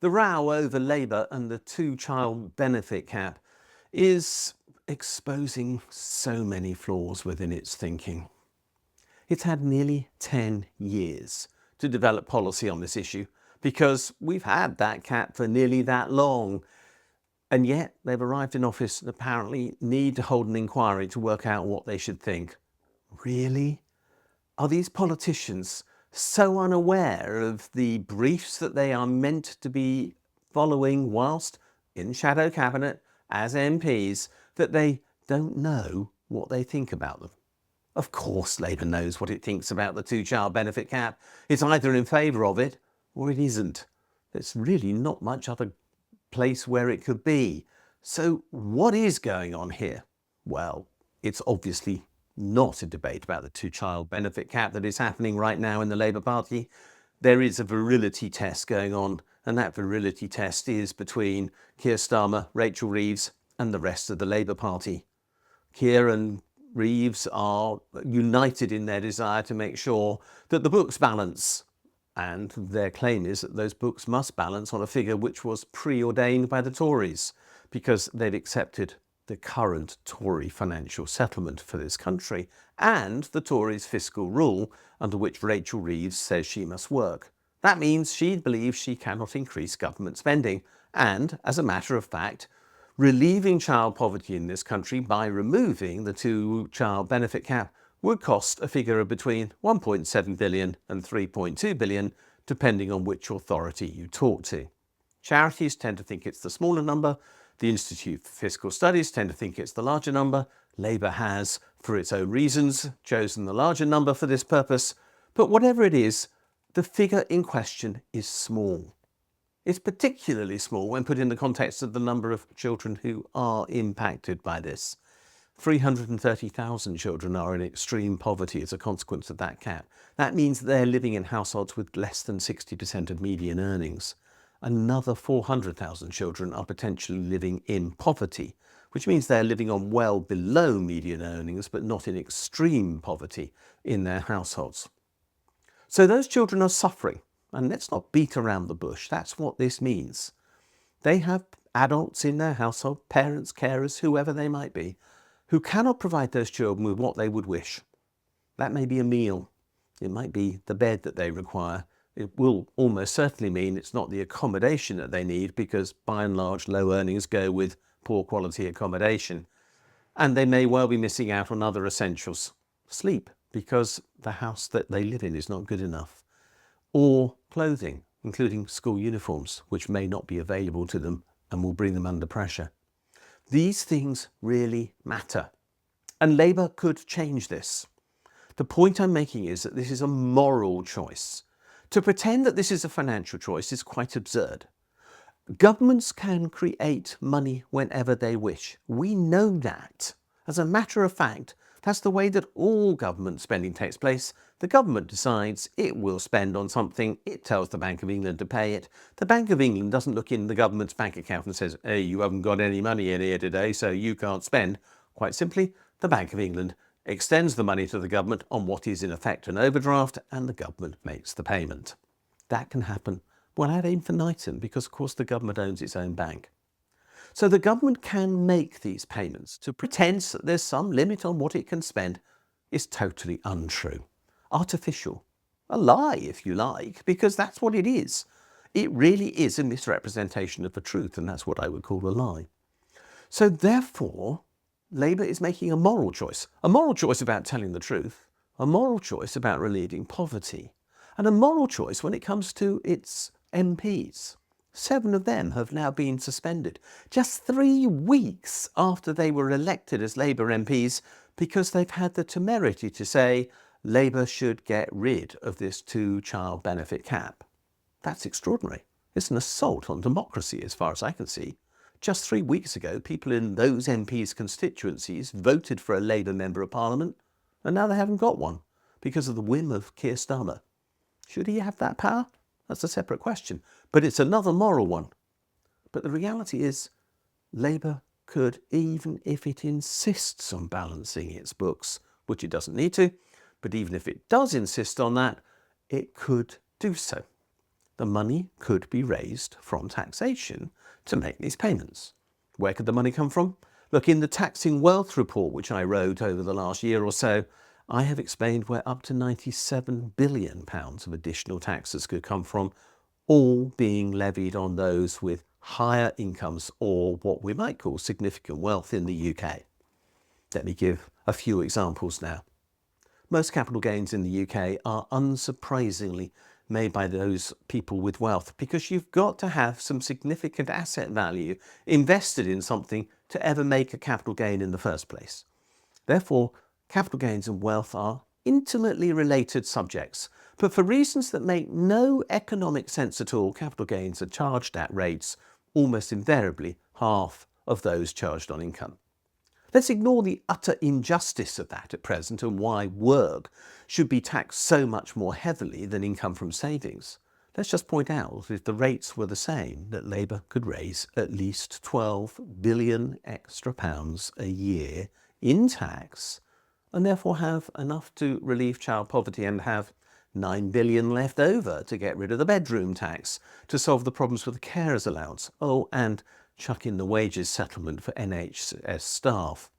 The row over Labour and the two-child benefit cap is exposing so many flaws within its thinking. It's had nearly 10 years to develop policy on this issue because we've had that cap for nearly that long. And yet they've arrived in office and apparently need to hold an inquiry to work out what they should think. Really? Are these politicians so unaware of the briefs that they are meant to be following whilst in shadow cabinet as MPs that they don't know what they think about them? Of course Labour knows what it thinks about the two-child benefit cap. It's either in favour of it or it isn't. There's really not much other place where it could be. So what is going on here? Well, it's obviously not a debate about the two-child benefit cap that is happening right now in the Labour Party. There is a virility test going on, and that virility test is between Keir Starmer, Rachel Reeves and the rest of the Labour Party. Keir and Reeves are united in their desire to make sure that the books balance. And their claim is that those books must balance on a figure which was preordained by the Tories, because they've accepted the current Tory financial settlement for this country and the Tories' fiscal rule under which Rachel Reeves says she must work. That means she believes she cannot increase government spending and, as a matter of fact, relieving child poverty in this country by removing the two-child benefit cap would cost a figure of between 1.7 billion and 3.2 billion, depending on which authority you talk to. Charities tend to think it's the smaller number. The Institute for Fiscal Studies tend to think it's the larger number. Labour has, for its own reasons, chosen the larger number for this purpose. But whatever it is, the figure in question is small. It's particularly small when put in the context of the number of children who are impacted by this. 330,000 children are in extreme poverty as a consequence of that cap. That means they're living in households with less than 60% of median earnings. Another 400,000 children are potentially living in poverty, which means they're living on well below median earnings, but not in extreme poverty in their households. So those children are suffering. And let's not beat around the bush. That's what this means. They have adults in their household, parents, carers, whoever they might be, who cannot provide those children with what they would wish. That may be a meal. It might be the bed that they require. It will almost certainly mean it's not the accommodation that they need, because by and large low earnings go with poor quality accommodation. And they may well be missing out on other essentials. Sleep, because the house that they live in is not good enough. Or clothing, including school uniforms, which may not be available to them and will bring them under pressure. These things really matter. And Labour could change this. The point I'm making is that this is a moral choice. To pretend that this is a financial choice is quite absurd. Governments can create money whenever they wish. We know that. As a matter of fact, that's the way that all government spending takes place. The government decides it will spend on something. It tells the Bank of England to pay it. The Bank of England doesn't look in the government's bank account and says, hey, you haven't got any money in here today, so you can't spend. Quite simply, the Bank of England extends the money to the government on what is in effect an overdraft, and the government makes the payment. That can happen, well, ad infinitum, because of course the government owns its own bank. So the government can make these payments. To pretend that there's some limit on what it can spend is totally untrue. Artificial. A lie, if you like, because that's what it is. It really is a misrepresentation of the truth, and that's what I would call a lie. So therefore, Labour is making a moral choice. A moral choice about telling the truth, a moral choice about relieving poverty, and a moral choice when it comes to its MPs. 7 of them have now been suspended, just 3 weeks after they were elected as Labour MPs, because they've had the temerity to say Labour should get rid of this two-child benefit cap. That's extraordinary. It's an assault on democracy as far as I can see. Just 3 weeks ago, people in those MPs' constituencies voted for a Labour Member of Parliament, and now they haven't got one because of the whim of Keir Starmer. Should he have that power? That's a separate question, but it's another moral one. But the reality is, Labour could, even if it insists on balancing its books, which it doesn't need to, but even if it does insist on that, it could do so. the money could be raised from taxation to make these payments. Where could the money come from? Look, in the Taxing Wealth report, which I wrote over the last year or so, I have explained where up to £97 billion of additional taxes could come from, all being levied on those with higher incomes or what we might call significant wealth in the UK. Let me give a few examples now. Most capital gains in the UK are unsurprisingly made by those people with wealth, because you've got to have some significant asset value invested in something to ever make a capital gain in the first place. Therefore, capital gains and wealth are intimately related subjects, but for reasons that make no economic sense at all, capital gains are charged at rates almost invariably half of those charged on income. Let's ignore the utter injustice of that at present and why work should be taxed so much more heavily than income from savings. Let's just point out that if the rates were the same, that Labour could raise at least 12 billion extra pounds a year in tax and therefore have enough to relieve child poverty and have 9 billion left over to get rid of the bedroom tax, to solve the problems with the carers allowance, and chuck in the wages settlement for NHS staff.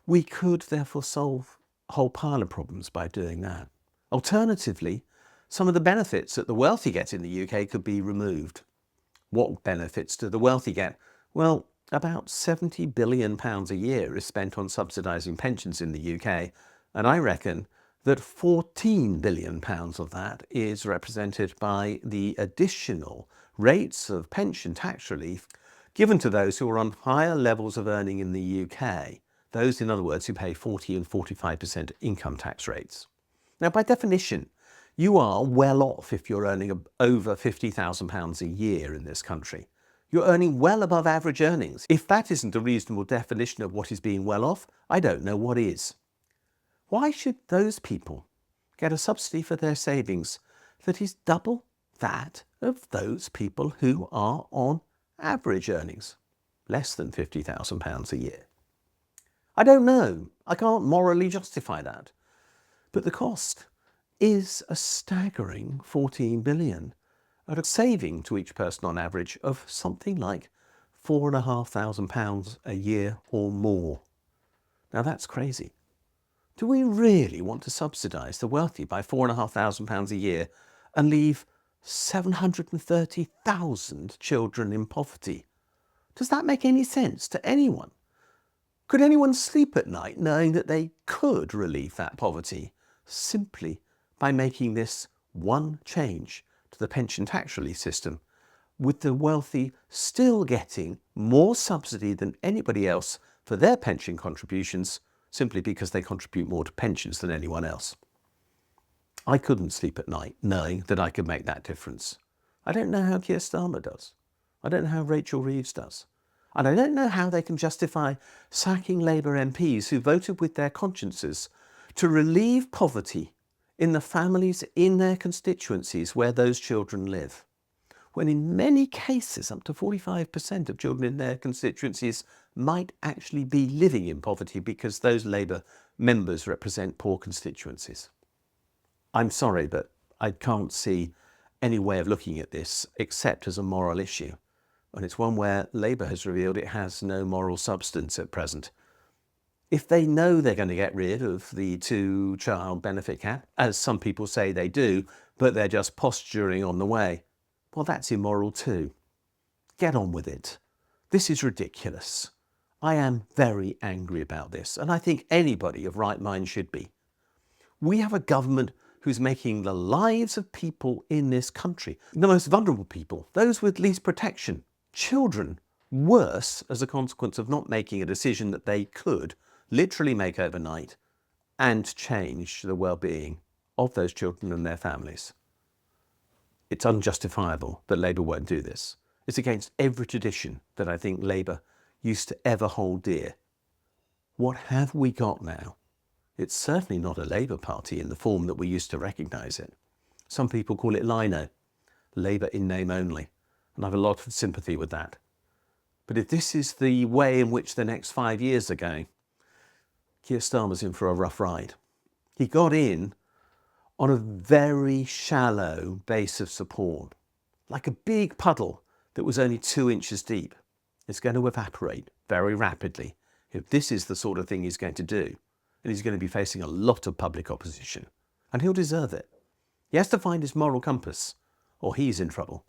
We could therefore solve a whole pile of problems by doing that. Alternatively, some of the benefits that the wealthy get in the UK could be removed. What benefits do the wealthy get? Well, about £70 billion a year is spent on subsidising pensions in the UK, and I reckon that £14 billion of that is represented by the additional rates of pension tax relief given to those who are on higher levels of earning in the UK, those, in other words, who pay 40 and 45% income tax rates. Now, by definition, you are well off if you're earning over £50,000 a year in this country. You're earning well above average earnings. If that isn't a reasonable definition of what is being well off, I don't know what is. Why should those people get a subsidy for their savings that is double that of those people who are on average earnings, less than £50,000 a year? I don't know. I can't morally justify that. But the cost is a staggering 14 billion at a saving to each person on average of something like £4,500 a year or more. Now that's crazy. Do we really want to subsidise the wealthy by £4,500 a year and leave 730,000 children in poverty? Does that make any sense to anyone? Could anyone sleep at night knowing that they could relieve that poverty simply by making this one change to the pension tax relief system, with the wealthy still getting more subsidy than anybody else for their pension contributions simply because they contribute more to pensions than anyone else? I couldn't sleep at night knowing that I could make that difference. I don't know how Keir Starmer does. I don't know how Rachel Reeves does. And I don't know how they can justify sacking Labour MPs who voted with their consciences to relieve poverty in the families in their constituencies where those children live, when in many cases up to 45% of children in their constituencies might actually be living in poverty because those Labour members represent poor constituencies. I'm sorry, but I can't see any way of looking at this except as a moral issue. And it's one where Labour has revealed it has no moral substance at present. If they know they're going to get rid of the two-child benefit cap, as some people say they do, but they're just posturing on the way, well, that's immoral too. Get on with it. This is ridiculous. I am very angry about this, and I think anybody of right mind should be. We have a government who's making the lives of people in this country, the most vulnerable people, those with least protection, children, worse as a consequence of not making a decision that they could literally make overnight and change the well-being of those children and their families. It's unjustifiable that Labour won't do this. It's against every tradition that I think Labour used to ever hold dear. What have we got now? It's certainly not a Labour Party in the form that we used to recognise it. Some people call it LINO, Labour in name only, and I have a lot of sympathy with that. But if this is the way in which the next 5 years are going, Keir Starmer's in for a rough ride. He got in on a very shallow base of support. like a big puddle that was only 2 inches deep. It's going to evaporate very rapidly if this is the sort of thing he's going to do. And he's going to be facing a lot of public opposition. And he'll deserve it. He has to find his moral compass, or he's in trouble.